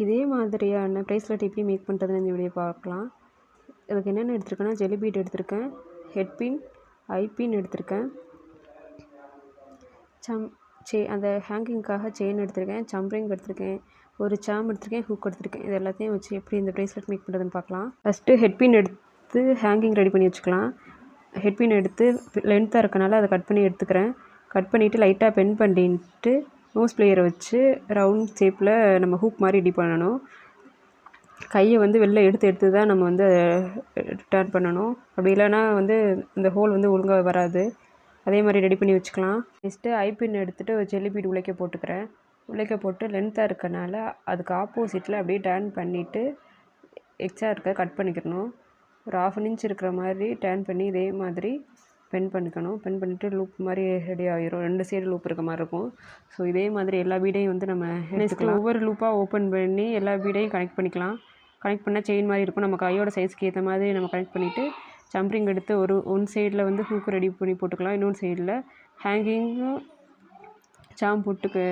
இதே மாதிரியான ப்ரேஸ்லெட் எப்படி மேக் பண்ணுறதுன்னு இந்த வீடியோ பார்க்கலாம். அதுக்கு என்னென்ன எடுத்திருக்கேன்னா, ஜெல்லி பீட் எடுத்திருக்கேன், ஹெட் பின், ஐ பின் எடுத்திருக்கேன், அந்த ஹேங்கிங்காக செயின் எடுத்திருக்கேன், சம்ரிங் எடுத்திருக்கேன், ஒரு சாம் எடுத்திருக்கேன், ஹூக் எடுத்திருக்கேன். இது எல்லாத்தையும் வச்சு எப்படி இந்த ப்ரேஸ்லெட் மேக் பண்ணுறதுன்னு பார்க்கலாம். ஃபஸ்ட்டு ஹெட் பின் எடுத்து ஹேங்கிங் ரெடி பண்ணி வச்சுக்கலாம். ஹெட் பின் எடுத்து லென்த்தாக இருக்கனால அதை கட் பண்ணி எடுத்துக்கிறேன். கட் பண்ணிவிட்டு லைட்டாக பென் பண்ணிட்டு நோஸ் பிளேயரை வச்சு ரவுண்ட் ஷேப்பில் நம்ம ஹூக் மாதிரி ரெடி பண்ணணும். கையை வந்து வெளில எடுத்து தான் நம்ம வந்து டர்ன் பண்ணணும். அப்படி இல்லைன்னா வந்து இந்த ஹோல் வந்து ஒழுங்காக வராது. அதே மாதிரி ரெடி பண்ணி வச்சுக்கலாம். நெக்ஸ்ட்டு ஐ பின் எடுத்துகிட்டு ஒரு ஜெல்லி பீட் உழைக்க போட்டுக்கிறேன். உழைக்க போட்டு லென்த்தாக இருக்கனால அதுக்கு ஆப்போசிட்டில் அப்படியே டர்ன் பண்ணிவிட்டு எக்ஸ்ட்ரா இருக்க கட் பண்ணிக்கணும். ஒரு 1/2 இன்ச் இருக்கிற மாதிரி டர்ன் பண்ணி இதே மாதிரி பென் பண்ணிக்கணும். பென் பண்ணிவிட்டு லூப் மாதிரி ரெடி ஆகிரும். 2 சைடு லூப் இருக்க மாதிரி இருக்கும். ஸோ இதே மாதிரி எல்லா பீடையும் வந்து நம்ம நெக்ஸ்ட்டு ஒவ்வொரு லூப்பாக ஓப்பன் பண்ணி எல்லா பீடையும் கனெக்ட் பண்ணிக்கலாம். கனெக்ட் பண்ணால் செயின் மாதிரி இருக்கும். நம்ம கையோட சைஸ்க்கு ஏற்ற மாதிரி நம்ம கனெக்ட் பண்ணிவிட்டு ஜம்ப்ரிங் எடுத்து ஒன் சைடில் வந்து ஹூக்கு ரெடி பண்ணி போட்டுக்கலாம். இன்னொரு சைடில் ஹேங்கிங்கும் சாம் போட்டு